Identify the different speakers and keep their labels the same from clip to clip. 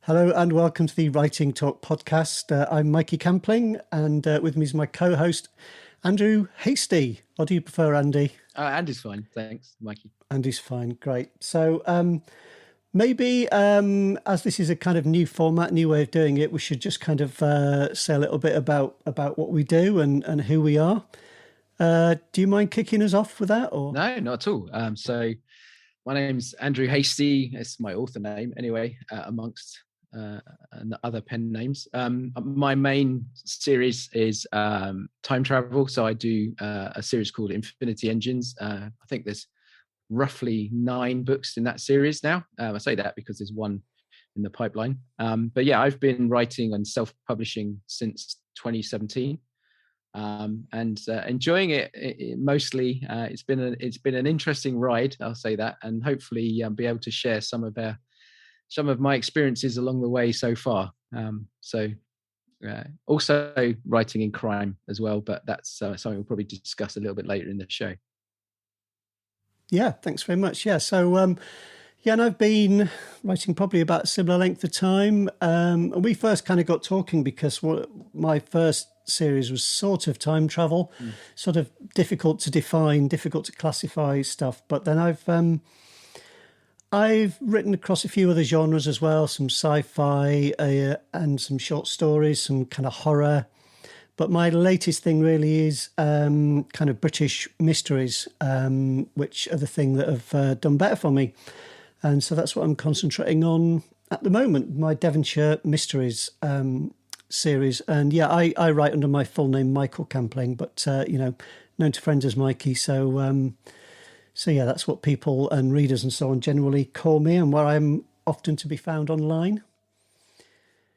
Speaker 1: Hello and welcome to the Writing Talk podcast. I'm Mikey Campling, and with me is my co-host, Andrew Hasty. Or do you prefer Andy?
Speaker 2: Andy's fine, thanks, Mikey.
Speaker 1: Andy's fine, great. So maybe as this is a kind of new format, new way of doing it, we should just kind of say a little bit about what we do and who we are. Do you mind kicking us off with that? Or
Speaker 2: No, not at all. So my name's Andrew Hasty. It's my author name anyway, amongst and other pen names. My main series is time travel. So I do a series called Infinity Engines. I think there's roughly 9 books in that series now. I say that because there's one in the pipeline. But yeah, I've been writing and self-publishing since 2017. And enjoying it mostly. It's been an interesting ride, I'll say that, and hopefully be able to share some of my experiences along the way so far. Also writing in crime as well, but that's something we'll probably discuss a little bit later in the show.
Speaker 1: Yeah, thanks very much. Yeah, so and I've been writing probably about a similar length of time. And we first kind of got talking because my first series was sort of time travel, sort of difficult to define, difficult to classify stuff. But then I've written across a few other genres as well, some sci-fi and some short stories, some kind of horror. But my latest thing really is kind of British mysteries, which are the thing that have done better for me. And so that's what I'm concentrating on at the moment, my Devonshire Mysteries series. And yeah, I write under my full name, Michael Campling, but, known to friends as Mikey. So yeah, that's what people and readers and so on generally call me, and where I'm often to be found online.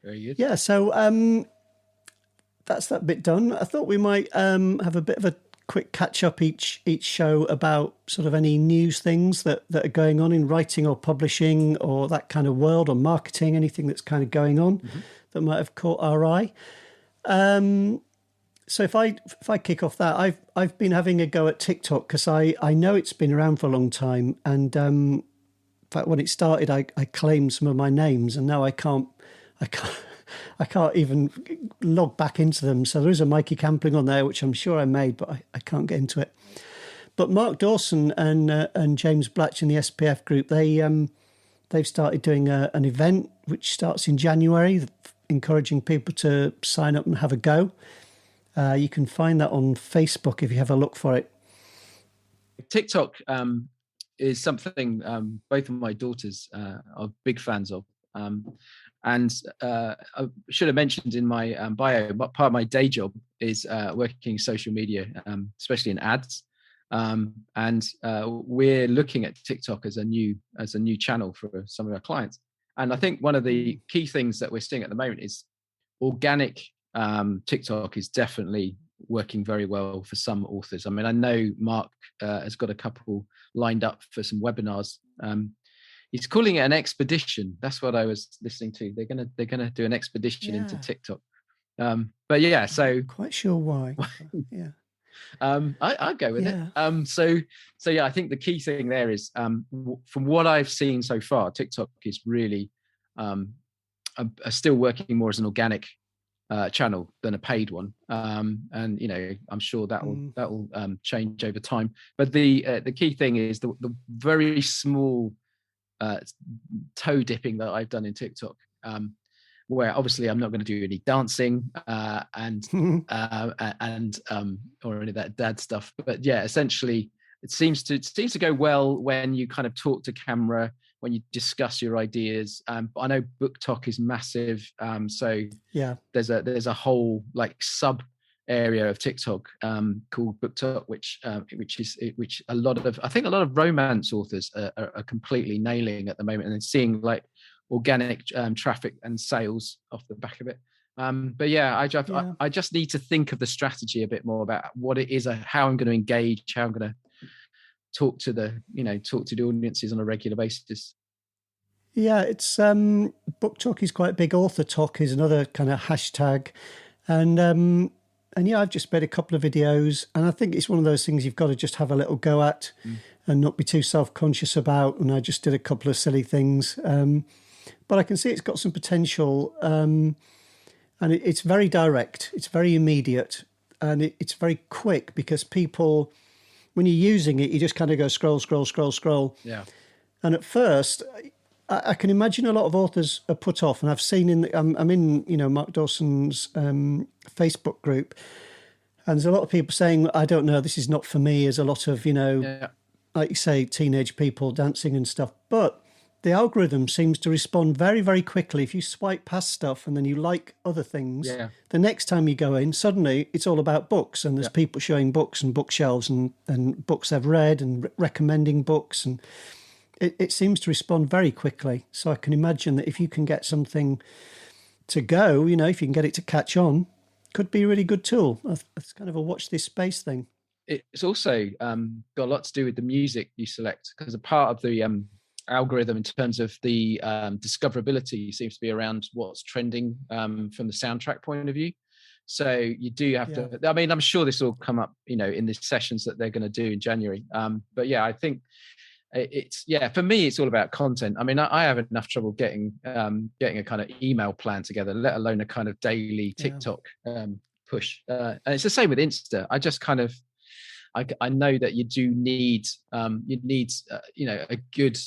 Speaker 2: Very good.
Speaker 1: Yeah, so that's that bit done. I thought we might have a bit of a quick catch up each show about sort of any news things that are going on in writing or publishing or that kind of world, or marketing, anything that's kind of going on that might have caught our eye. So if I kick off that, I've been having a go at TikTok because I know it's been around for a long time, and in fact when it started I claimed some of my names, and now I can't even log back into them. So there is a Mikey Campling on there, which I'm sure I made, but I can't get into it. But Mark Dawson and James Blatch in the SPF group, they've started doing an event which starts in January, encouraging people to sign up and have a go. You can find that on Facebook if you have a look for it.
Speaker 2: TikTok is something both of my daughters are big fans of. And I should have mentioned in my bio, but part of my day job is working social media, especially in ads. And we're looking at TikTok as a new channel for some of our clients. And I think one of the key things that we're seeing at the moment is organic. TikTok is definitely working very well for some authors. I mean, I know Mark has got a couple lined up for some webinars. He's calling it an expedition. That's what I was listening to. They're gonna do an expedition into TikTok. But yeah, so
Speaker 1: I'm quite sure why. Yeah.
Speaker 2: I'll go with it. So yeah, I think the key thing there is from what I've seen so far, TikTok is really are still working more as an organic channel than a paid one, and I'm sure that will change over time. But the key thing is the very small toe dipping that I've done in TikTok, where obviously I'm not going to do any dancing and or any of that dad stuff. But yeah, essentially it seems to go well when you kind of talk to camera, when you discuss your ideas. I know Book Talk is massive. So yeah, there's a whole like sub area of TikTok called Book Talk, which a lot of romance authors are completely nailing at the moment, and seeing like organic traffic and sales off the back of it. But yeah, I just need to think of the strategy a bit more about what it is, how I'm going to engage, how I'm going to talk to the audiences on a regular basis.
Speaker 1: Yeah, it's Book Talk is quite big. Author Talk is another kind of hashtag, and yeah, I've just made a couple of videos, and I think it's one of those things you've got to just have a little go at and not be too self-conscious about. And I just did a couple of silly things. but I can see it's got some potential, and it's very direct, it's very immediate, and it's very quick because people, when you're using it, you just kind of go scroll, scroll, scroll, scroll.
Speaker 2: Yeah.
Speaker 1: And at first, I can imagine a lot of authors are put off, and I've seen I'm in Mark Dawson's Facebook group, and there's a lot of people saying, I don't know, this is not for me. There's a lot of
Speaker 2: Yeah.
Speaker 1: like you say, teenage people dancing and stuff, but the algorithm seems to respond very, very quickly. If you swipe past stuff and then you like other things,
Speaker 2: Yeah.
Speaker 1: the next time you go in, suddenly it's all about books, and there's people showing books and bookshelves and books they've read and recommending books, and it seems to respond very quickly. So I can imagine that if you can get something to go, if you can get it to catch on, could be a really good tool. It's kind of a watch this space thing.
Speaker 2: It's also got a lot to do with the music you select, because a part of the algorithm in terms of the discoverability seems to be around what's trending from the soundtrack point of view. So you do have to, I mean, I'm sure this will come up, in the sessions that they're going to do in January. But yeah, I think for me, it's all about content. I mean, I have enough trouble getting a kind of email plan together, let alone a kind of daily TikTok push. And it's the same with Insta. I just kind of, I know that you do need a good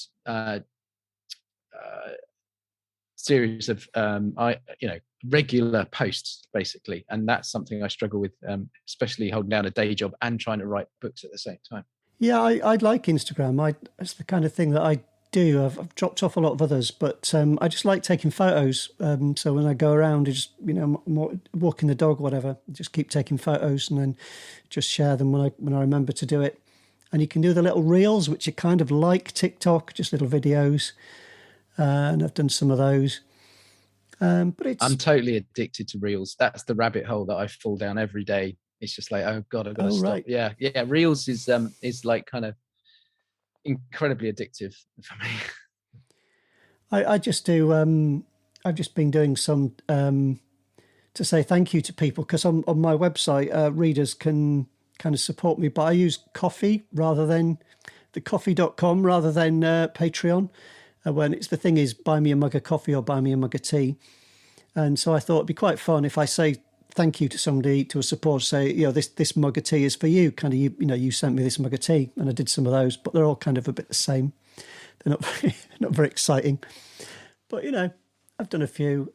Speaker 2: series of regular posts, basically, and that's something I struggle with, especially holding down a day job and trying to write books at the same time.
Speaker 1: Yeah, I'd like Instagram. It's the kind of thing that I do. I've dropped off a lot of others, but I just like taking photos. So when I go around, I just walking the dog, whatever, just keep taking photos and then just share them when I remember to do it. And you can do the little reels, which are kind of like TikTok, just little videos. And I've done some of those. But I'm
Speaker 2: totally addicted to reels. That's the rabbit hole that I fall down every day. It's just like, oh God, I've got to stop. Right. Yeah. Reels is like kind of incredibly addictive for me.
Speaker 1: I just do. I've just been doing some to say thank you to people, because on my website, readers can kind of support me, but I use Coffee rather than the coffee.com rather than Patreon. When the thing is, buy me a mug of coffee or buy me a mug of tea. And so I thought it'd be quite fun if I say thank you to somebody, to a supporter, say, this mug of tea is for you. Kind of, you sent me this mug of tea, and I did some of those, but they're all kind of a bit the same. They're not very exciting, but I've done a few.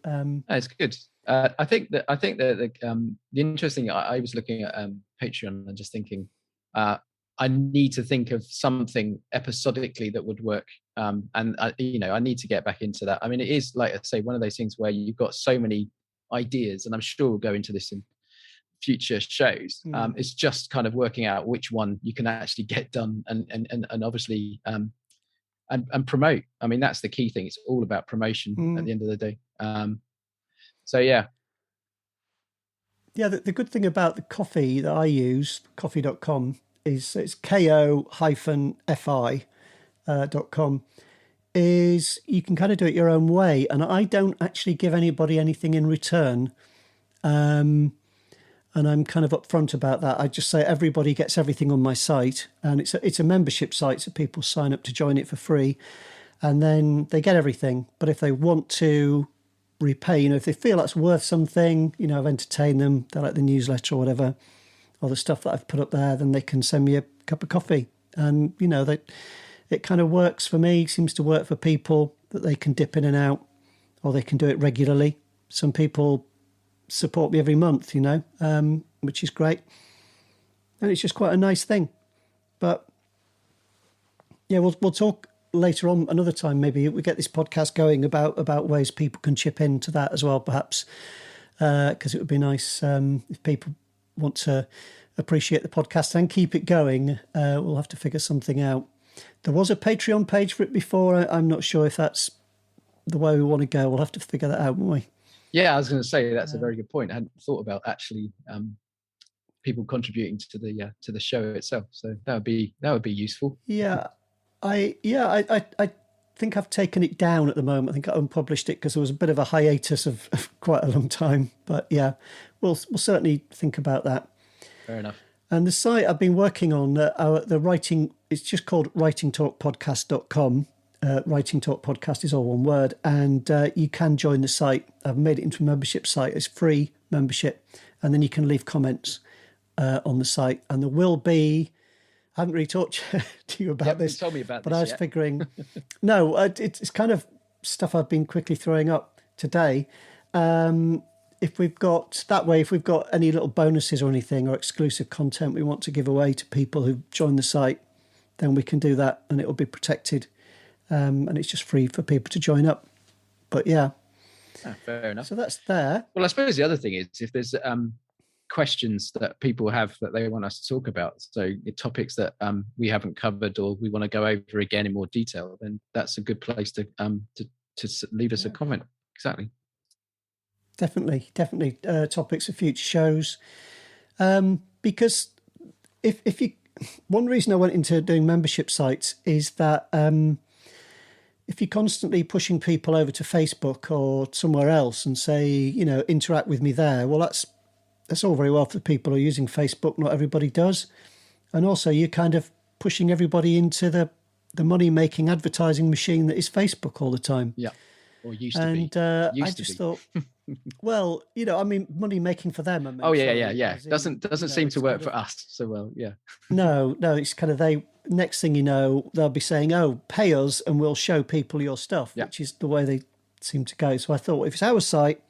Speaker 2: It's good. I think that the interesting. I was looking at Patreon and just thinking, I need to think of something episodically that would work. And I need to get back into that. I mean, it is, like I say, one of those things where you've got so many ideas, and I'm sure we'll go into this in future shows. It's just kind of working out which one you can actually get done and obviously and promote. I mean, that's the key thing. It's all about promotion at the end of the day. So yeah.
Speaker 1: Yeah, the good thing about the coffee that I use, coffee.com, is it's ko-fi.com, is you can kind of do it your own way. And I don't actually give anybody anything in return. And I'm kind of upfront about that. I just say everybody gets everything on my site. And it's a membership site, so people sign up to join it for free. And then they get everything. But if they want to repay, if they feel that's worth something, I've entertained them, they like the newsletter or whatever, or the stuff that I've put up there, then they can send me a cup of coffee. And, it kind of works for me, seems to work for people, that they can dip in and out, or they can do it regularly. Some people support me every month, which is great. And it's just quite a nice thing. But yeah, we'll talk later on another time. Maybe we get this podcast going about ways people can chip into that as well, perhaps, because it would be nice if people want to appreciate the podcast and keep it going. We'll have to figure something out. There was a Patreon page for it before. I'm not sure if that's the way we want to go. We'll have to figure that out, won't we?
Speaker 2: Yeah, I was going to say that's a very good point. I hadn't thought about actually people contributing to the show itself. So that would be useful.
Speaker 1: Yeah, I think I've taken it down at the moment. I think I unpublished it because there was a bit of a hiatus of quite a long time. But yeah, we'll certainly think about that.
Speaker 2: Fair enough.
Speaker 1: And the site I've been working on, the writing, it's just called writingtalkpodcast.com. Writing Talk Podcast is all one word, and you can join the site. I've made it into a membership site. It's free membership, and then you can leave comments on the site. And there will be, I haven't really talked to you about this,
Speaker 2: told me about
Speaker 1: but
Speaker 2: this
Speaker 1: I was
Speaker 2: yet.
Speaker 1: figuring, no, it's kind of stuff I've been quickly throwing up today. If we've got any little bonuses or anything or exclusive content we want to give away to people who join the site, then we can do that, and it will be protected. And it's just free for people to join up. But yeah.
Speaker 2: Fair enough.
Speaker 1: So that's there.
Speaker 2: Well, I suppose the other thing is if there's questions that people have that they want us to talk about, so topics that we haven't covered or we want to go over again in more detail, then that's a good place to leave us a comment. Exactly.
Speaker 1: Definitely topics of future shows. Because if you, one reason I went into doing membership sites is that if you're constantly pushing people over to Facebook or somewhere else and say, interact with me there, well, that's all very well for people who are using Facebook. Not everybody does. And also you're kind of pushing everybody into the money-making advertising machine that is Facebook all the time.
Speaker 2: Yeah. Or used to be.
Speaker 1: I just thought, well, money making for them.
Speaker 2: Yeah. Doesn't seem to work for us so well. Yeah.
Speaker 1: No, it's kind of next thing you know, they'll be saying, "Oh, pay us, and we'll show people your stuff," which is the way they seem to go. So I thought, if it's our site,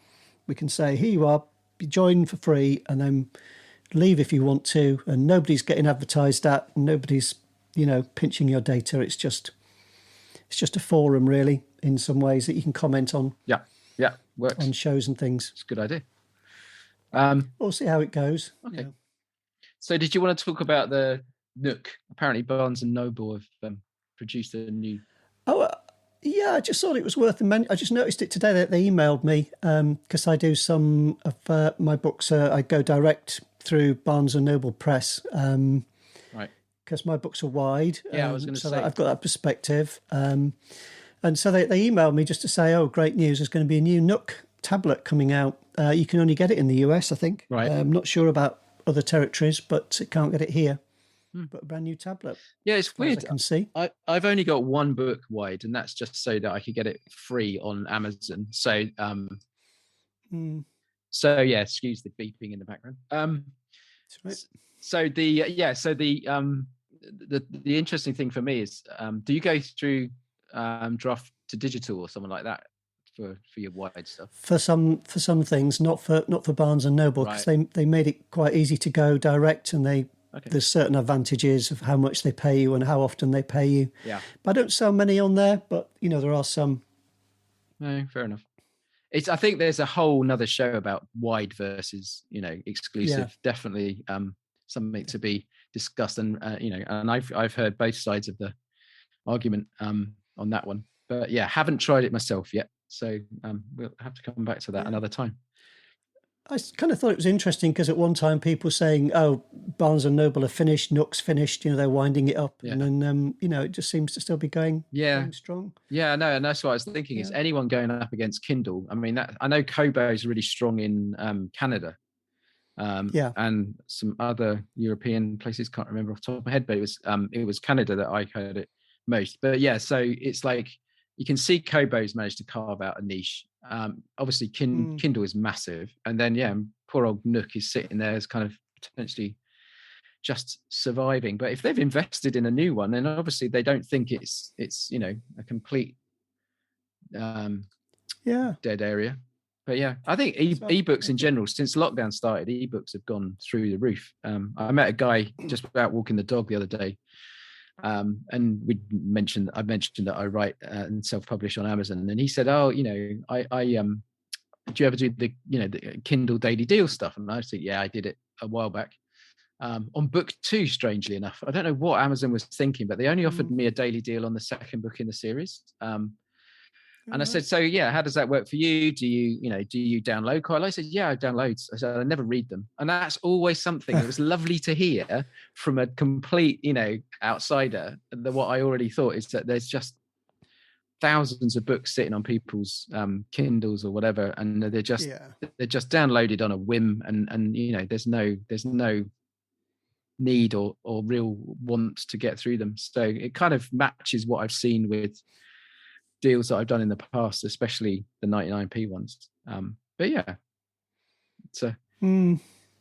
Speaker 1: we can say, "Here you are, join for free, and then leave if you want to," and nobody's getting advertised at, and nobody's pinching your data. It's just a forum, really, in some ways that you can comment on.
Speaker 2: Yeah, works
Speaker 1: on shows and things.
Speaker 2: It's a good idea.
Speaker 1: We'll see how it goes.
Speaker 2: Okay. So, did you want to talk about the Nook? Apparently, Barnes and Noble have produced a new.
Speaker 1: Oh, yeah. I just thought it was worth a mention. I just noticed it today that they emailed me because I do some of my books. I go direct through Barnes and Noble Press.
Speaker 2: Right.
Speaker 1: Because my books are wide.
Speaker 2: Yeah, I was going to say.
Speaker 1: I've got that perspective. And so they emailed me just to say, "Oh, great news! There's going to be a new Nook tablet coming out. You can only get it in the US, I think.
Speaker 2: Right.
Speaker 1: I'm not sure about other territories, but it can't get it here. But a brand new tablet.
Speaker 2: Yeah, it's weird.
Speaker 1: I can see.
Speaker 2: I've only got one book wide, and that's just so that I could get it free on Amazon. So, so yeah, excuse the beeping in the background.
Speaker 1: That's right.
Speaker 2: So the interesting thing for me is, do you go through draft to digital or something like that for your wide stuff?
Speaker 1: For some things, not for Barnes and Noble, because they made it quite easy to go direct, and there's certain advantages of how much they pay you and how often they pay you.
Speaker 2: Yeah,
Speaker 1: but I don't sell many on there, but there are some.
Speaker 2: No, fair enough. I think there's a whole nother show about wide versus exclusive. Yeah. Definitely something to be discussed, and and I've heard both sides of the argument on that one, but yeah, haven't tried it myself yet, so we'll have to come back to that another time.
Speaker 1: I kind of thought it was interesting because at one time people were saying, "Oh, Barnes and Noble are finished, Nook's finished," they're winding it up, and then it just seems to still be going strong.
Speaker 2: Yeah, no, and that's what I was thinking. Is anyone going up against Kindle? I mean, I know Kobo is really strong in Canada, and some other European places. Can't remember off the top of my head, but it was Canada that I heard it most. But yeah, so it's like you can see Kobo's managed to carve out a niche. Obviously Kindle is massive, and then poor old Nook is sitting there as kind of potentially just surviving. But if they've invested in a new one, then obviously they don't think it's a complete dead area. But yeah, I think ebooks in general, since lockdown started, ebooks have gone through the roof. I met a guy just about walking the dog the other day, and I mentioned that I write and self-publish on Amazon, and he said, "Oh, I do you ever do the Kindle daily deal stuff?" And I said, "Yeah, I did it a while back on book 2. Strangely enough, I don't know what Amazon was thinking, but they only offered me a daily deal on the second book in the series." And I said, "So yeah, how does that work for you? Do you download quite a lot?" I said, "Yeah, I download." I said, "I never read them." And that's always something. It was lovely to hear from a complete, outsider, that what I already thought is that there's just thousands of books sitting on people's Kindles or whatever, and they're just downloaded on a whim, and there's no need or real want to get through them. So it kind of matches what I've seen with deals that I've done in the past, especially the 99p ones. But yeah, it's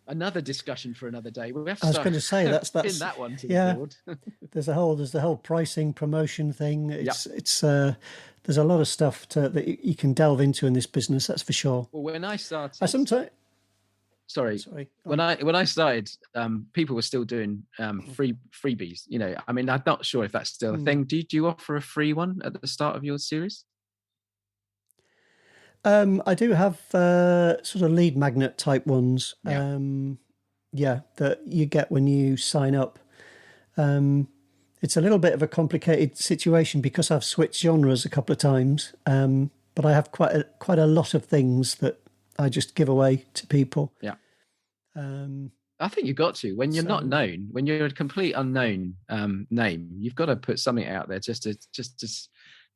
Speaker 2: another discussion for another day. We have to
Speaker 1: I was going to say that's
Speaker 2: pin that one to the
Speaker 1: yeah.
Speaker 2: board.
Speaker 1: There's the whole pricing promotion thing.
Speaker 2: Yep.
Speaker 1: It's there's a lot of stuff that you can delve into in this business. That's for sure.
Speaker 2: Well, when I started,
Speaker 1: sorry.
Speaker 2: When I started, people were still doing freebies. You know, I mean, I'm not sure if that's still a thing. Do you offer a free one at the start of your series?
Speaker 1: I do have sort of lead magnet type ones.
Speaker 2: Yeah.
Speaker 1: That you get when you sign up. It's a little bit of a complicated situation because I've switched genres a couple of times. But I have quite a lot of things that I just give away to people.
Speaker 2: Yeah. I think you've got to, when you're not known, when you're a complete unknown name, you've got to put something out there just to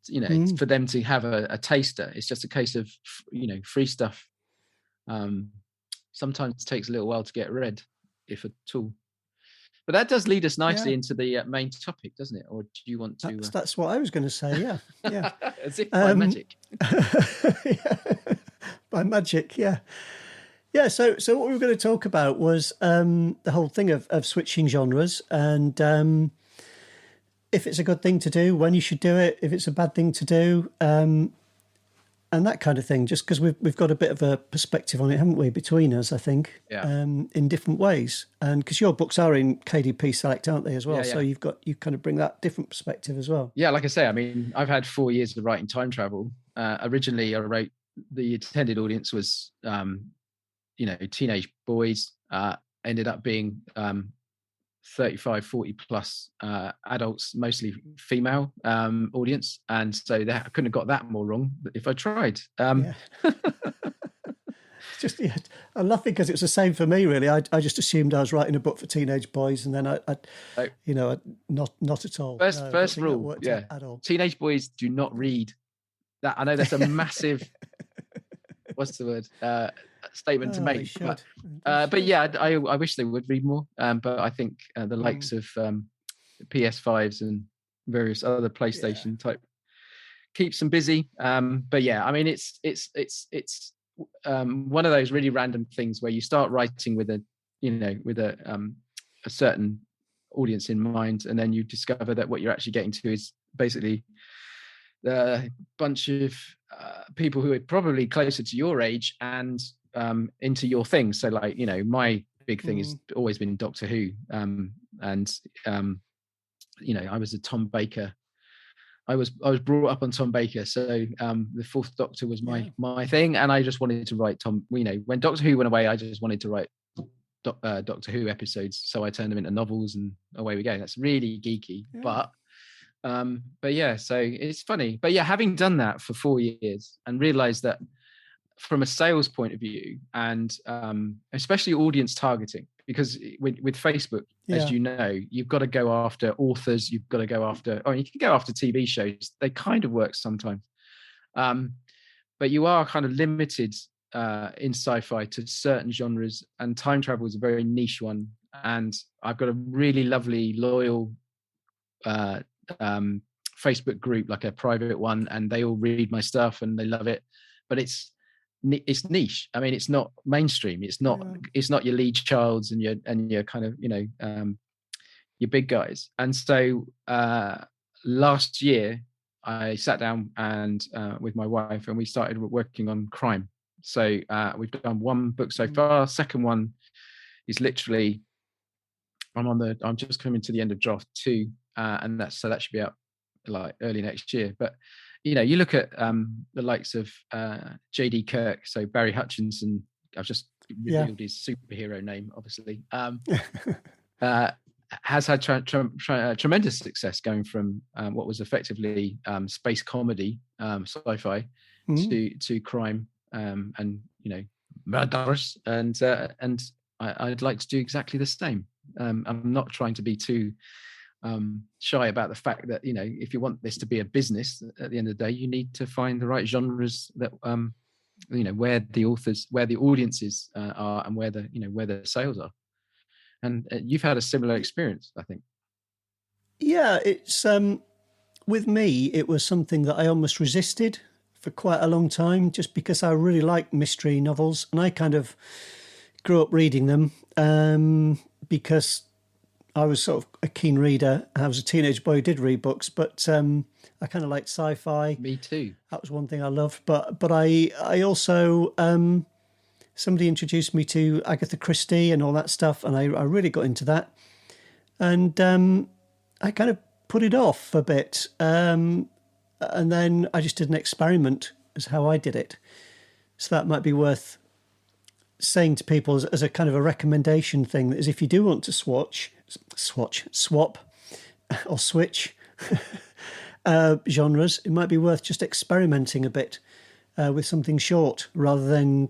Speaker 2: you know, for them to have a taster. It's just a case of, you know, free stuff. Sometimes it takes a little while to get read, if at all. But that does lead us nicely into the main topic, doesn't it? Or do you want to?
Speaker 1: That's what I was going to say. Yeah, yeah.
Speaker 2: As if by magic.
Speaker 1: By magic, yeah. Yeah, so what we were going to talk about was the whole thing of switching genres, and if it's a good thing to do, when you should do it, if it's a bad thing to do, and that kind of thing. Just because we've got a bit of a perspective on it, haven't we, between us? I think, in different ways, and because your books are in KDP Select, aren't they, as well? So you kind of bring that different perspective as well. Yeah,
Speaker 2: like I say, I mean, I've had 4 years of writing time travel. Originally, I wrote, the intended audience was you know, teenage boys. Ended up being 35, 40 plus adults, mostly female audience. And so I couldn't have got that more wrong if I tried.
Speaker 1: Just I'm laughing because it's the same for me, really. I just assumed I was writing a book for teenage boys, and then not at all.
Speaker 2: First rule, at all. Teenage boys do not read that. I know that's a massive what's the word statement to make, but yeah, I wish they would read more, but I think the likes of PS5s and various other PlayStation type keeps them busy. But yeah, I mean, it's one of those really random things where you start writing with a certain audience in mind, and then you discover that what you're actually getting to is basically a bunch of people who are probably closer to your age and into your thing. So, like, you know, my big thing has always been Doctor Who, and you know, I was a Tom Baker. I was brought up on Tom Baker, so the Fourth Doctor was my thing, and I just wanted to write Tom. You know, when Doctor Who went away, I just wanted to write Doctor Who episodes, so I turned them into novels, and away we go. That's really geeky, but yeah, so it's funny. But yeah, having done that for 4 years and realized that from a sales point of view, and especially audience targeting, because with Facebook, as you know, you've got to go after authors, you've got to go after, you can go after TV shows. They kind of work sometimes. But you are kind of limited in sci-fi to certain genres, and time travel is a very niche one. And I've got a really lovely, loyal Facebook group, like a private one, and they all read my stuff and they love it. But it's niche. I mean, it's not mainstream. It's not your Lee Childs and your kind of, you know, your big guys. And so last year I sat down and with my wife, and we started working on crime. So we've done one book so far. Second one is literally, I'm just coming to the end of draft 2, and that should be out like early next year. But you know, you look at the likes of J.D. Kirk, so Barry Hutchinson. I've just revealed his superhero name, obviously. Has had tremendous success, going from what was effectively space comedy, sci-fi, to crime, and, you know, murders, and I'd like to do exactly the same. I'm not trying to be too shy about the fact that, you know, if you want this to be a business, at the end of the day, you need to find the right genres that you know, where the audiences are, and where the sales are. And you've had a similar experience, I think.
Speaker 1: Yeah, it's with me, it was something that I almost resisted for quite a long time, just because I really like mystery novels, and I kind of grew up reading them because I was sort of a keen reader. I was a teenage boy who did read books, but I kind of liked sci-fi.
Speaker 2: Me too.
Speaker 1: That was one thing I loved. But I also somebody introduced me to Agatha Christie and all that stuff, and I really got into that. And I kind of put it off a bit, and then I just did an experiment as how I did it. So that might be worth saying to people as a kind of a recommendation thing, is if you do want to swap or switch genres, it might be worth just experimenting a bit with something short rather than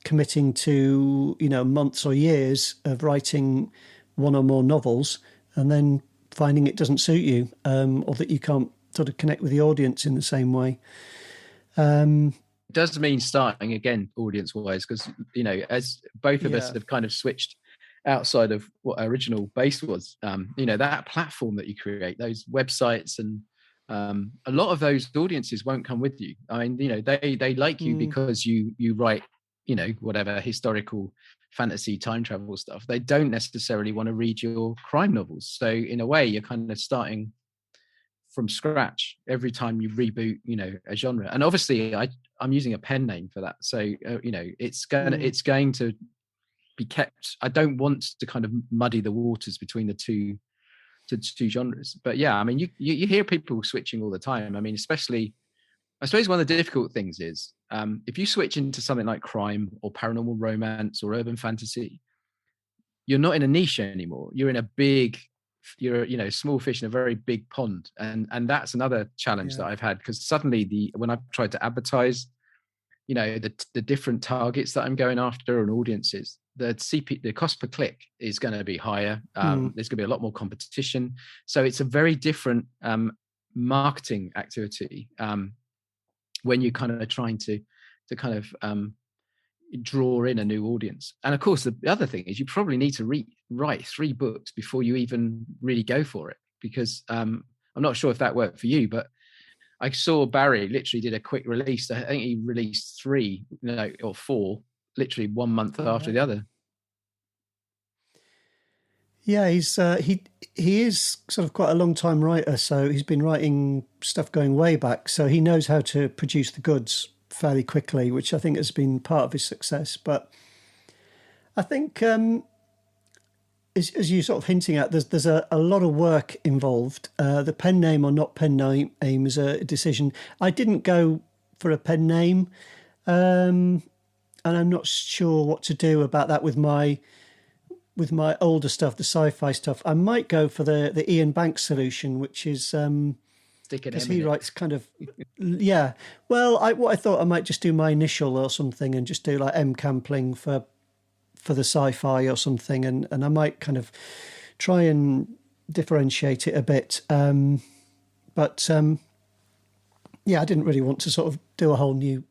Speaker 1: committing to, months or years of writing one or more novels and then finding it doesn't suit you, or that you can't sort of connect with the audience in the same way.
Speaker 2: It does mean starting again audience wise, because as both of us have kind of switched outside of what our original base was, that platform that you create, those websites, and a lot of those audiences won't come with you. I mean, they like you because you write, whatever historical fantasy time travel stuff. They don't necessarily want to read your crime novels. So in a way, you're kind of starting from scratch every time you reboot, a genre. And obviously I'm using a pen name for that. So, it's going to be kept. I don't want to kind of muddy the waters between the two genres. But yeah, I mean, you hear people switching all the time. I mean, especially, I suppose one of the difficult things is if you switch into something like crime or paranormal romance or urban fantasy, you're not in a niche anymore. You're in a big, small fish in a very big pond. And that's another challenge that I've had, because suddenly when I've tried to advertise, the different targets that I'm going after and audiences, the cost per click is going to be higher. There's going to be a lot more competition. So it's a very different marketing activity when you're kind of trying to kind of draw in a new audience. And of course, the other thing is you probably need to write 3 books before you even really go for it, because I'm not sure if that worked for you, but I saw Barry literally did a quick release. I think he released 3 or 4 literally 1 month after the other.
Speaker 1: Yeah, he is sort of quite a long time writer, so he's been writing stuff going way back, so he knows how to produce the goods fairly quickly, which I think has been part of his success. But I think, as you sort of hinting at, there's a lot of work involved. The pen name or not pen name is a decision. I didn't go for a pen name, and I'm not sure what to do about that with my older stuff, the sci-fi stuff. I might go for the Ian Banks solution, which is because he writes kind of yeah. Well, what I thought I might just do my initial or something and just do like M Campling for the sci-fi or something, and I might kind of try and differentiate it a bit. But yeah, I didn't really want to sort of do a whole new.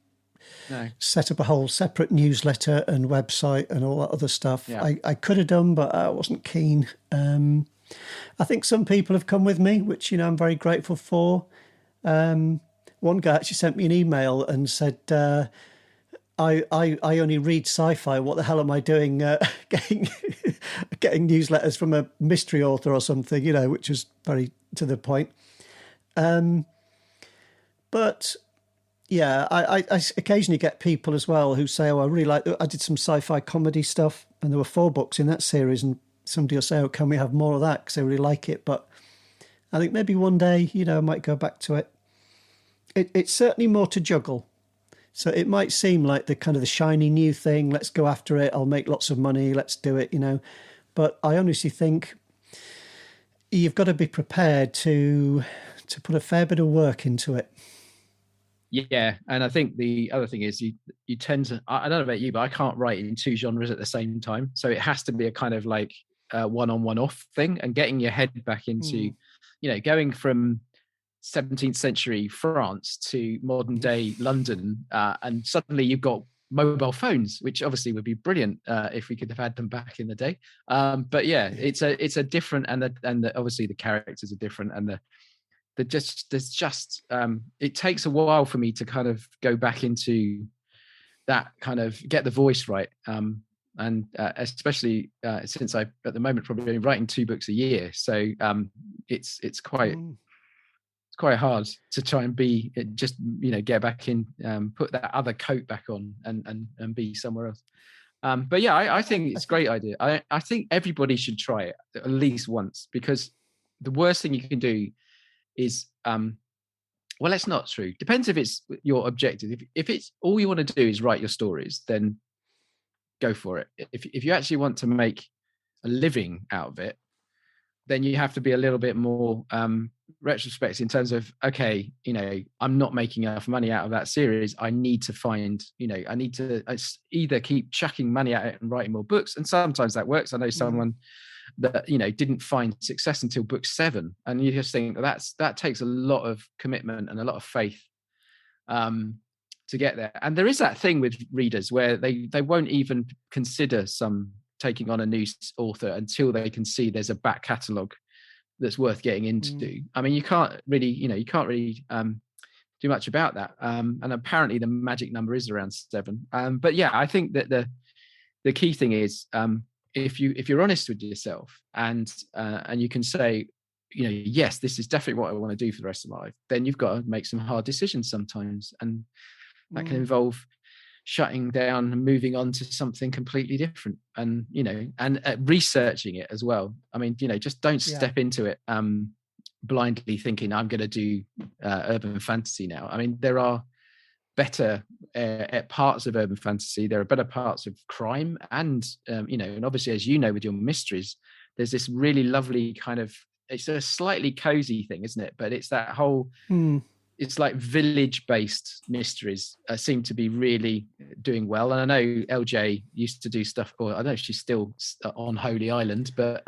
Speaker 1: No. Set up a whole separate newsletter and website and all that other stuff. Yeah. I could have done, but I wasn't keen. I think some people have come with me, which I'm very grateful for. One guy actually sent me an email and said, I only read sci-fi. What the hell am I doing getting newsletters from a mystery author or something, which was very to the point. But yeah, I occasionally get people as well who say, oh, I really like, I did some sci-fi comedy stuff and there were 4 books in that series, and somebody will say, oh, can we have more of that, because they really like it. But I think maybe one day, I might go back to it. It's certainly more to juggle. So it might seem like the kind of the shiny new thing, let's go after it, I'll make lots of money, let's do it, But I honestly think you've got to be prepared to put a fair bit of work into it.
Speaker 2: Yeah, and I think the other thing is you tend to, I don't know about you, but I can't write in 2 genres at the same time. So it has to be a kind of like one-on-one-off thing, and getting your head back into, going from 17th century France to modern day London, and suddenly you've got mobile phones, which obviously would be brilliant if we could have had them back in the day. But yeah, it's a different, and obviously the characters are different, and there's just it takes a while for me to kind of go back into that, kind of get the voice right. And especially since I at the moment probably only writing 2 books a year, so it's quite hard to try and be just get back in, put that other coat back on, and be somewhere else. But yeah, I think it's a great idea. I think everybody should try it at least once, because the worst thing you can do is well, that's not true. Depends if it's your objective. If it's all you want to do is write your stories, then go for it. If you actually want to make a living out of it, then you have to be a little bit more retrospective in terms of, okay, I'm not making enough money out of that series. I need to find, I need to either keep chucking money at it and writing more books. And sometimes that works. I know someone that didn't find success until book 7, and you just think that takes a lot of commitment and a lot of faith to get there. And there is that thing with readers where they won't even consider taking on a new author until they can see there's a back catalogue that's worth getting into. I mean, you can't really do much about that. And apparently the magic number is around 7. But yeah, I think that the key thing is, if you're honest with yourself and you can say, yes, this is definitely what I want to do for the rest of my life, then you've got to make some hard decisions sometimes, and that can involve shutting down and moving on to something completely different, and researching it as well. I mean, just don't step into it blindly thinking I'm going to do urban fantasy now. I mean, there are better parts of urban fantasy, there are better parts of crime, and and obviously, as you know, with your mysteries, there's this really lovely kind of, it's a slightly cozy thing, isn't it? But it's that whole it's like village-based mysteries seem to be really doing well. And I know LJ used to do stuff, or I don't know if she's still on Holy Island, but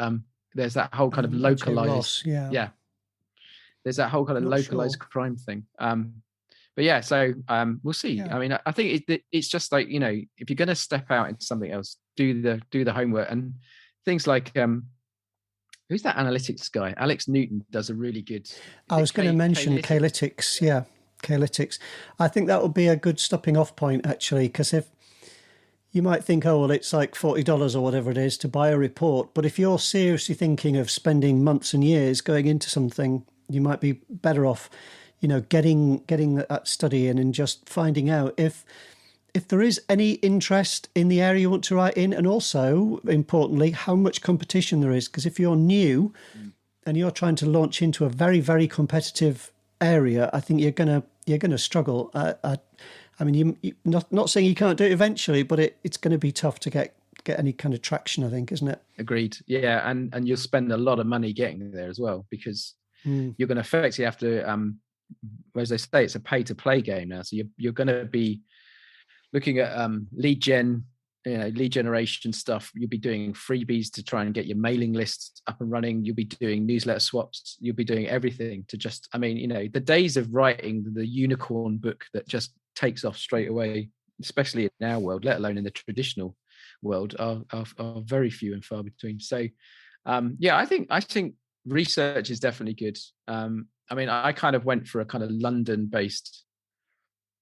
Speaker 2: there's that whole kind of localized, there's that whole kind of localized crime thing. But yeah, so we'll see. I mean, I think it's just like, if you're going to step out into something else, do the homework, and things like who's that analytics guy? Alex Newton does a really good.
Speaker 1: I was going to mention Calytics. Yeah, Calytics. I think that would be a good stopping off point, actually, because if you might think, oh, well, it's like $40 or whatever it is to buy a report. But if you're seriously thinking of spending months and years going into something, you might be better off, getting that study in and just finding out if there is any interest in the area you want to write in, and also, importantly, how much competition there is. Because if you're new and you're trying to launch into a very, very competitive area, I think you're gonna struggle. I mean, you not saying you can't do it eventually, but it's going to be tough to get any kind of traction, I think, isn't it?
Speaker 2: Agreed. Yeah, and you'll spend a lot of money getting there as well, because you're going to effectively have to, as they say, it's a pay-to-play game now. So you're going to be looking at lead generation stuff. You'll be doing freebies to try and get your mailing lists up and running. You'll be doing newsletter swaps. You'll be doing everything to just, I mean, the days of writing the unicorn book that just takes off straight away, especially in our world, let alone in the traditional world, are very few and far between. So yeah, I think research is definitely good. I mean, I kind of went for a kind of London-based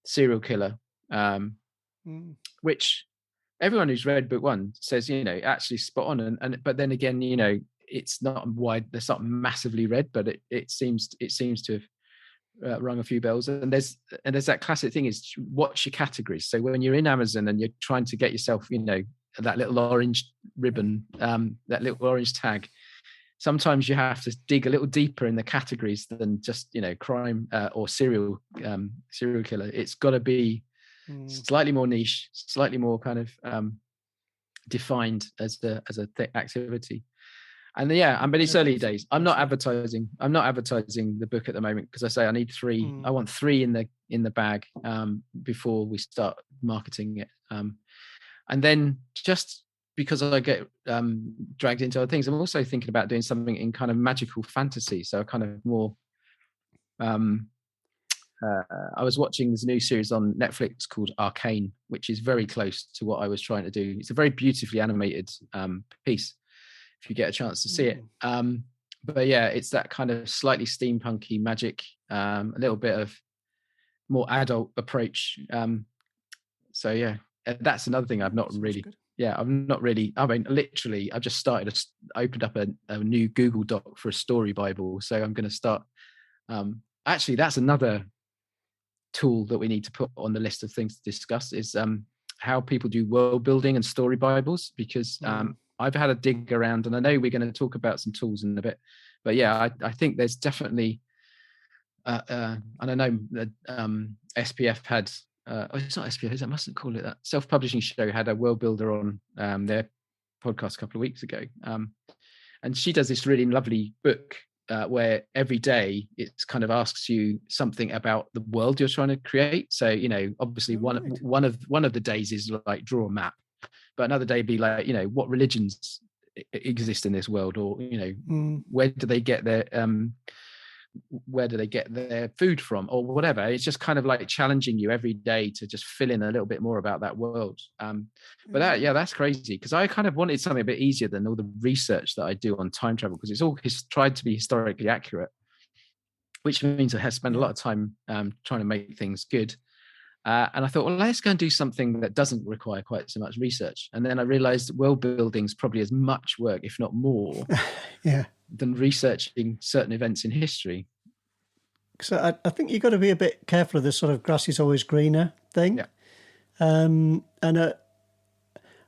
Speaker 2: serial killer, which everyone who's read book 1 says, actually spot on. And but then again, it's not massively read, but it seems to have rung a few bells. And there's that classic thing is, what's your categories? So when you're in Amazon and you're trying to get yourself, that little orange ribbon, that little orange tag, sometimes you have to dig a little deeper in the categories than just crime or serial killer. It's got to be slightly more niche, slightly more kind of defined as a activity. And but it's early days. I'm not advertising the book at the moment, because I say I need 3. I want 3 in the bag before we start marketing it. And then, just because I get dragged into other things, I'm also thinking about doing something in kind of magical fantasy. So kind of more. I was watching this new series on Netflix called Arcane, which is very close to what I was trying to do. It's a very beautifully animated piece, if you get a chance to see it. but yeah, it's that kind of slightly steampunky magic, a little bit of more adult approach. So yeah, that's another thing I've not
Speaker 1: Sounds
Speaker 2: really.
Speaker 1: good.
Speaker 2: Yeah, I'm not really. I mean, literally, I've just opened up a new Google Doc for a story Bible. So I'm going to start. Actually, that's another tool that we need to put on the list of things to discuss is how people do world building and story Bibles, because I've had a dig around, and I know we're going to talk about some tools in a bit, but yeah, I think there's definitely, and I know that SPF had, it's not SPF, I mustn't call it that. Self-publishing show had a world builder on their podcast a couple of weeks ago, and she does this really lovely book where every day it's kind of asks you something about the world you're trying to create. So, you know, obviously one of the days is like draw a map, but another day be like, you know, what religions exist in this world, or, you know, where do they get their food from, or whatever. It's just kind of like challenging you every day to just fill in a little bit more about that world. But that's crazy, because I kind of wanted something a bit easier than all the research that I do on time travel, because it's all tried to be historically accurate, which means I have spent a lot of time trying to make things good. And I thought, well, let's go and do something that doesn't require quite so much research. And then I realized world building is probably as much work, if not more, than researching certain events in history.
Speaker 1: So I think you've got to be a bit careful of this sort of grass is always greener thing.
Speaker 2: Yeah.
Speaker 1: And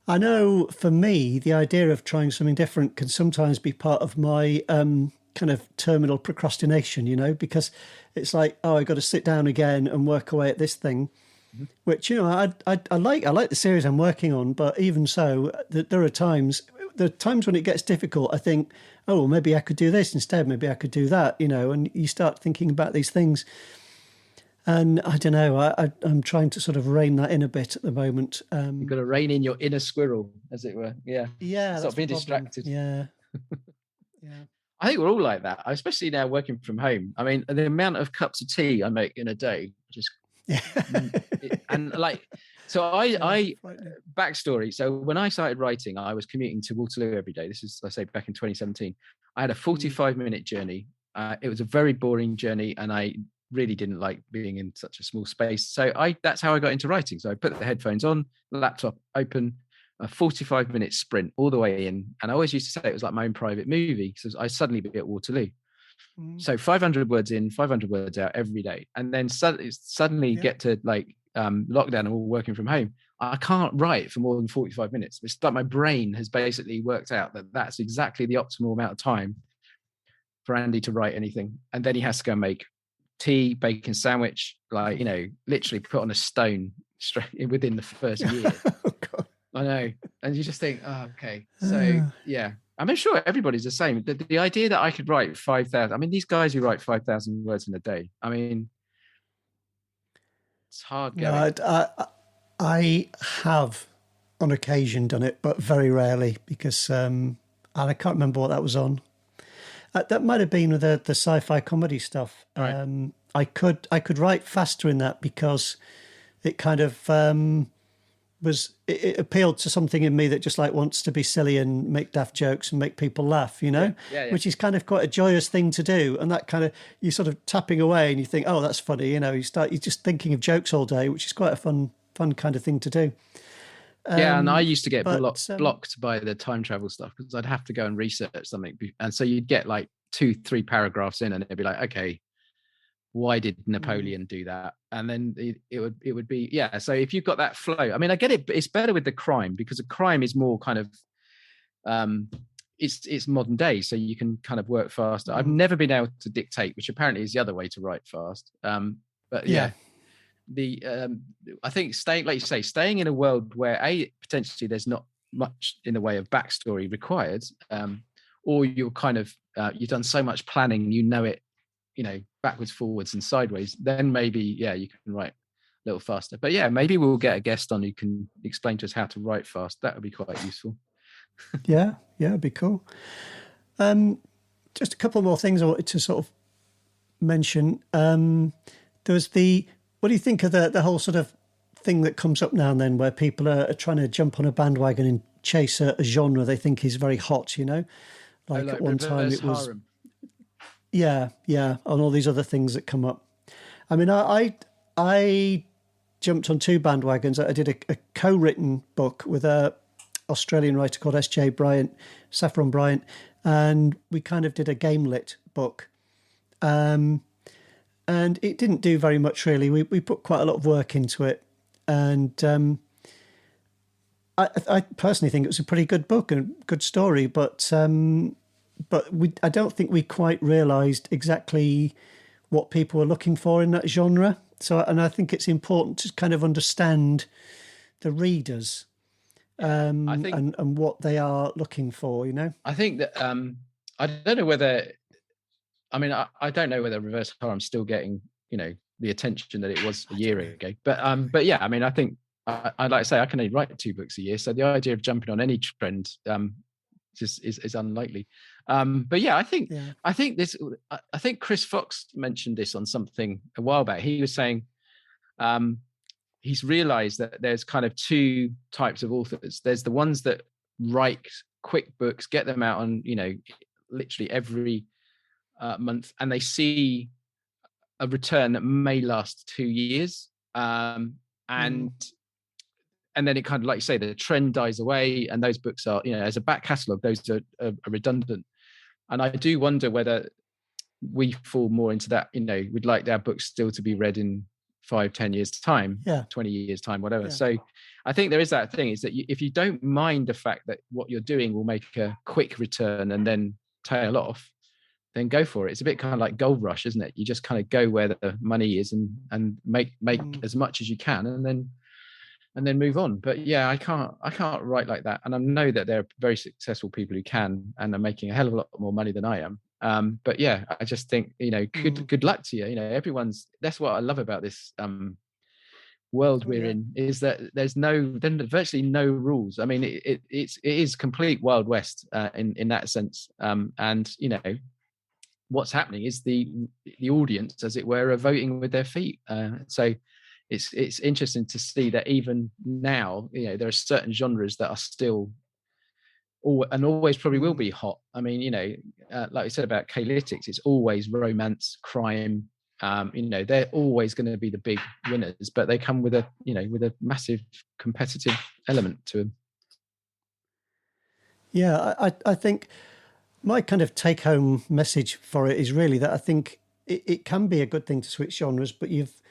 Speaker 1: I know for me, the idea of trying something different can sometimes be part of my kind of terminal procrastination, you know, because it's like, oh, I got to sit down again and work away at this thing, which, you know, I like the series I'm working on, but even so, there are times when it gets difficult. I think, oh, well, maybe I could do this instead. Maybe I could do that, you know, and you start thinking about these things. And I don't know, I'm trying to sort of rein that in a bit at the moment.
Speaker 2: You've got to rein in your inner squirrel, as it were. Yeah.
Speaker 1: Yeah.
Speaker 2: Stop being distracted.
Speaker 1: Yeah. Yeah.
Speaker 2: I think we're all like that, especially now working from home. I mean, the amount of cups of tea I make in a day, just and like, so I backstory. So when I started writing, I was commuting to Waterloo every day. This is, I say, back in 2017. I had a 45-minute journey. It was a very boring journey, and I really didn't like being in such a small space. So that's how I got into writing. So I put the headphones on, the laptop open, a 45-minute sprint all the way in. And I always used to say it was like my own private movie, because I suddenly be at Waterloo. So 500 words in, 500 words out every day. And then suddenly get to like lockdown and all working from home. I can't write for more than 45 minutes. It's like my brain has basically worked out that that's exactly the optimal amount of time for Andy to write anything. And then he has to go and make tea, bacon sandwich, like, you know, literally put on a stone straight within the first year.
Speaker 1: Oh, God.
Speaker 2: I know. And you just think, oh, okay. So, yeah. I'm sure everybody's the same. The idea that I could write 5,000, I mean, these guys who write 5,000 words in a day, I mean, it's hard going.
Speaker 1: No, I have on occasion done it, but very rarely, because and I can't remember what that was on. That might have been with the sci-fi comedy stuff.
Speaker 2: Right.
Speaker 1: I could write faster in that, because it kind of it appealed to something in me that just like wants to be silly and make daft jokes and make people laugh, you know, which is kind of quite a joyous thing to do. And that kind of, you're sort of tapping away and you think, oh, that's funny, you know, you're just thinking of jokes all day, which is quite a fun kind of thing to do.
Speaker 2: And I used to get blocked by the time travel stuff, because I'd have to go and research something. And so you'd get like 2-3 paragraphs in and it'd be like, okay, why did Napoleon do that? And then it would be, yeah. So if you've got that flow, I mean, I get it, but it's better with the crime, because a crime is more kind of, it's modern day. So you can kind of work faster. I've never been able to dictate, which apparently is the other way to write fast. But yeah. I think staying in a world where potentially there's not much in the way of backstory required, or you're kind of you've done so much planning, you know it, you know, backwards, forwards, and sideways. Then maybe you can write a little faster. But yeah, maybe we'll get a guest on who can explain to us how to write fast. That would be quite useful.
Speaker 1: Yeah, it'd be cool. Just a couple more things I wanted to sort of mention. There's what do you think of the whole sort of thing that comes up now and then, where people are trying to jump on a bandwagon and chase a genre they think is very hot, you know? Like at one time it was harem. Yeah, yeah, and all these other things that come up. I mean, I jumped on two bandwagons. I did a co-written book with a Australian writer called S.J. Bryant, Saffron Bryant, and we kind of did a game lit book. And it didn't do very much really. We put quite a lot of work into it, and I personally think it was a pretty good book and good story, but I don't think we quite realised exactly what people were looking for in that genre. So, and I think it's important to kind of understand the readers
Speaker 2: I think
Speaker 1: and what they are looking for. You know.
Speaker 2: I think that I don't know whether I mean I don't know whether reverse horror I'm still getting the attention that it was a year ago. But yeah, I mean I think I like to say I can only write 2 books a year, so the idea of jumping on any trend just is unlikely. But yeah, I think this I think Chris Fox mentioned this on something a while back. He was saying he's realized that there's kind of two types of authors. There's the ones that write quick books, get them out on literally every month, and they see a return that may last 2 years, and then it kind of, like you say, the trend dies away, and those books are, as a back catalogue, those are redundant. And I do wonder whether we fall more into that. We'd like our books still to be read in 5-10 years time, 20 years time, whatever. Yeah. So I think there is that thing, is that if you don't mind the fact that what you're doing will make a quick return and then tail off, then go for it. It's a bit kind of like Gold Rush, isn't it? You just kind of go where the money is and make as much as you can, and then move on. But yeah, I can't write like that. And I know that there are very successful people who can, and are making a hell of a lot more money than I am. But yeah, I just think, good luck to you. That's what I love about this world we're in, is that there's virtually no rules. I mean, it is complete Wild West in that sense. And what's happening is the audience, as it were, are voting with their feet. So it's interesting to see that even now, there are certain genres that are still always probably will be hot. I mean, like I said about K-Lytics, it's always romance, crime. They're always going to be the big winners, but they come with a massive competitive element to them.
Speaker 1: Yeah, I think my kind of take-home message for it is really that I think it can be a good thing to switch genres, but you've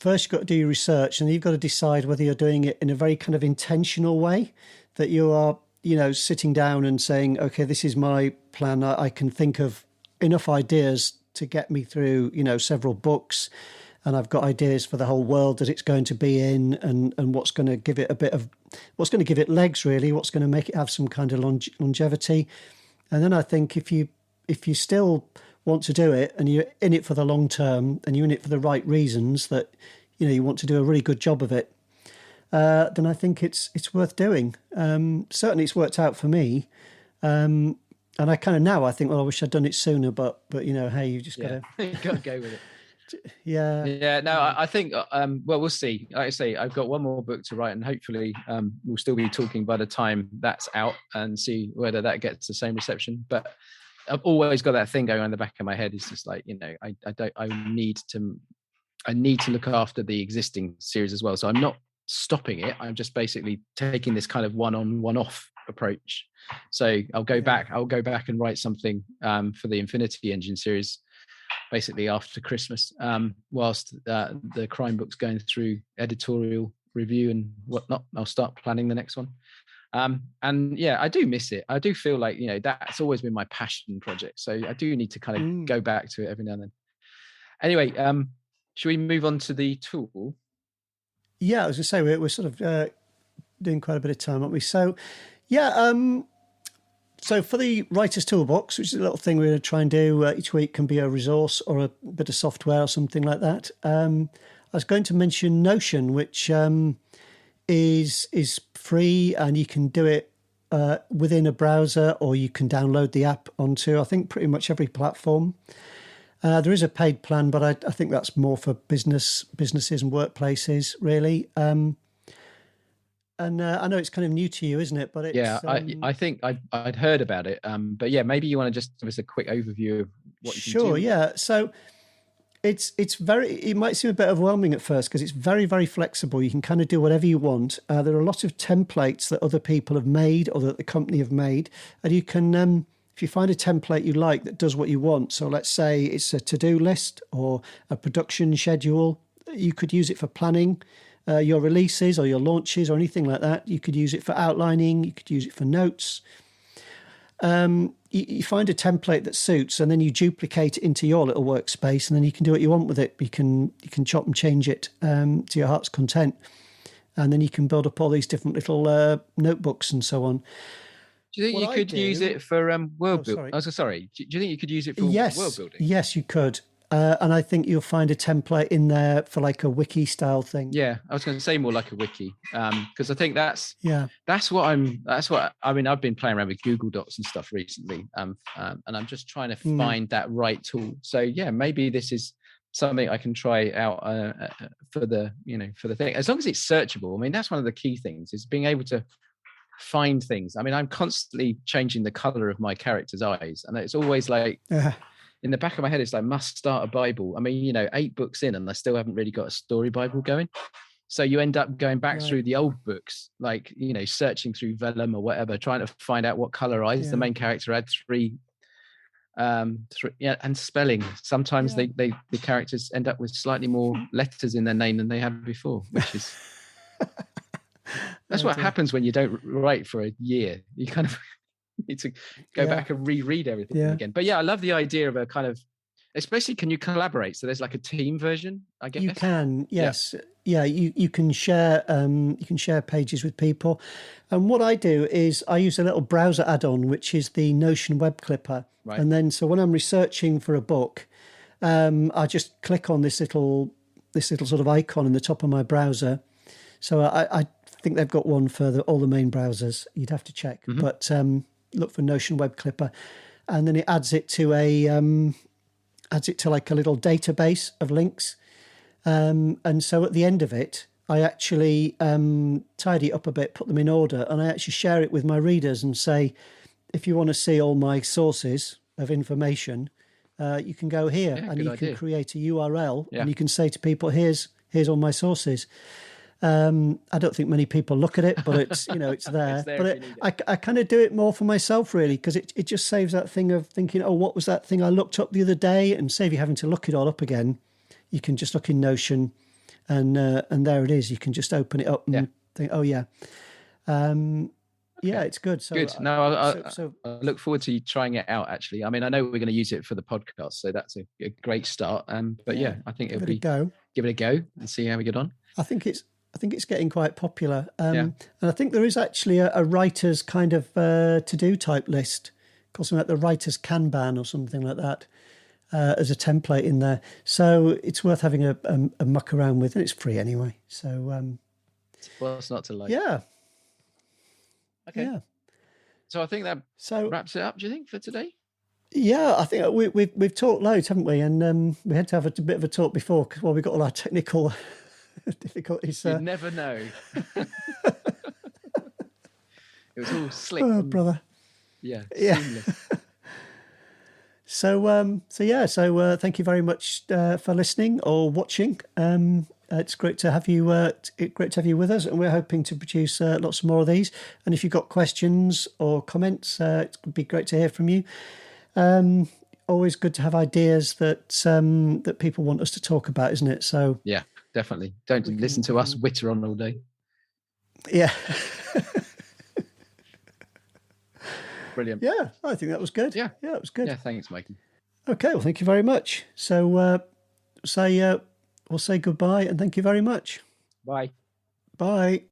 Speaker 1: got to do your research, and you've got to decide whether you're doing it in a very kind of intentional way, that you are, sitting down and saying, okay, this is my plan. I can think of enough ideas to get me through, several books, and I've got ideas for the whole world that it's going to be in, and what's going to give it what's going to give it legs, really, what's going to make it have some kind of longevity. And then I think if you still want to do it, and you're in it for the long term, and you're in it for the right reasons, that you want to do a really good job of it, then I think it's worth doing. Certainly, it's worked out for me, and I kind of now I think, well, I wish I'd done it sooner, but hey, you just got
Speaker 2: to go with it.
Speaker 1: Yeah.
Speaker 2: No, I think well, we'll see. Like I say, I've got one more book to write, and hopefully we'll still be talking by the time that's out, and see whether that gets the same reception. But I've always got that thing going on in the back of my head. It's just like, I need to look after the existing series as well. So I'm not stopping it. I'm just basically taking this kind of one-on, one-off approach. So I'll go back and write something for the Infinity Engine series, basically after Christmas, whilst the crime book's going through editorial review and whatnot. I'll start planning the next one. And yeah, I do miss it. I do feel like, that's always been my passion project. So I do need to kind of go back to it every now and then. Anyway, should we move on to the tool?
Speaker 1: Yeah, I was going to say, we're sort of doing quite a bit of time, aren't we? So, yeah, so for the Writer's Toolbox, which is a little thing we're going to try and do each week, can be a resource or a bit of software or something like that. I was going to mention Notion, which is free, and you can do it within a browser, or you can download the app onto, I think, pretty much every platform. There is a paid plan, but I think that's more for businesses and workplaces, really. And I know it's kind of new to you, isn't it? But
Speaker 2: Yeah,
Speaker 1: it's
Speaker 2: I think I'd heard about it. But yeah, maybe you want to just give us a quick overview of what you can
Speaker 1: sure,
Speaker 2: do.
Speaker 1: yeah. So it might seem a bit overwhelming at first because it's very, very flexible. You can kind of do whatever you want. There are a lot of templates that other people have made or that the company have made, and you can if you find a template you like that does what you want. So let's say it's a to-do list or a production schedule. You could use it for planning your releases or your launches or anything like that. You could use it for outlining. You could use it for notes. You find a template that suits, and then you duplicate it into your little workspace, and then you can do what you want with it. You can chop and change it to your heart's content, and then you can build up all these different little notebooks and so on.
Speaker 2: Do you think you could use it for world building? Oh, sorry. Do you think you could use it for world building?
Speaker 1: Yes, you could. And I think you'll find a template in there for like a wiki style thing.
Speaker 2: Yeah, I was going to say more like a wiki, because I think that's what I mean. I've been playing around with Google Docs and stuff recently, and I'm just trying to find that right tool. So yeah, maybe this is something I can try out for the thing. As long as it's searchable. I mean, that's one of the key things is being able to find things. I mean, I'm constantly changing the color of my character's eyes, and it's always like. In the back of my head, it's like must start a Bible. I mean, 8 books in, and I still haven't really got a story Bible going. So you end up going back through the old books, like searching through vellum or whatever, trying to find out what color eyes the main character had. Three, and spelling. Sometimes the characters end up with slightly more letters in their name than they had before, which is that's what happens when you don't write for a year. You kind of need to go back and reread everything again. But yeah, I love the idea of a kind of, especially can you collaborate? So there's like a team version, I guess.
Speaker 1: You can, yes. Yeah, you can share pages with people. And what I do is I use a little browser add-on, which is the Notion web clipper. Right. And then so when I'm researching for a book, I just click on this little sort of icon in the top of my browser. So I think they've got one for all the main browsers. You'd have to check. Mm-hmm. But look for Notion web clipper, and then it adds it to like a little database of links, and so at the end of it I actually tidy it up a bit, put them in order, and I actually share it with my readers and say, if you want to see all my sources of information, you can go here, and you can create a URL, and you can say to people, here's all my sources. I don't think many people look at it, but it's it's there. But I kind of do it more for myself, really, because it just saves that thing of thinking, oh, what was that thing I looked up the other day? And save you having to look it all up again. You can just look in Notion, and there it is. You can just open it up and think, oh yeah, it's good. So
Speaker 2: good. No, I look forward to you trying it out. Actually, I mean, I know we're going to use it for the podcast, so that's a great start. But I think it'll be give it a go and see how we get on.
Speaker 1: I think it's getting quite popular. And I think there is actually a writer's kind of to-do type list, called something like the writer's Kanban or something like that, as a template in there. So it's worth having a muck around with, and it's free anyway. So
Speaker 2: what's not to like?
Speaker 1: Yeah.
Speaker 2: Okay. Yeah. So I think that wraps it up, do you think, for today?
Speaker 1: Yeah, I think we've talked loads, haven't we? And we had to have a bit of a talk before, because we got all our technical difficulties.
Speaker 2: You never know. It was all slick.
Speaker 1: Oh, brother.
Speaker 2: Yeah.
Speaker 1: So thank you very much for listening or watching. It's great to have you. Great to have you with us, and we're hoping to produce lots more of these. And if you've got questions or comments, it would be great to hear from you. Always good to have ideas that people want us to talk about, isn't it? So
Speaker 2: yeah. Definitely. Don't listen to us witter on all day.
Speaker 1: Yeah.
Speaker 2: Brilliant.
Speaker 1: Yeah, I think that was good.
Speaker 2: Yeah,
Speaker 1: it was good.
Speaker 2: Yeah, thanks, Mikey.
Speaker 1: Okay, well, thank you very much. So we'll say goodbye and thank you very much.
Speaker 2: Bye.
Speaker 1: Bye.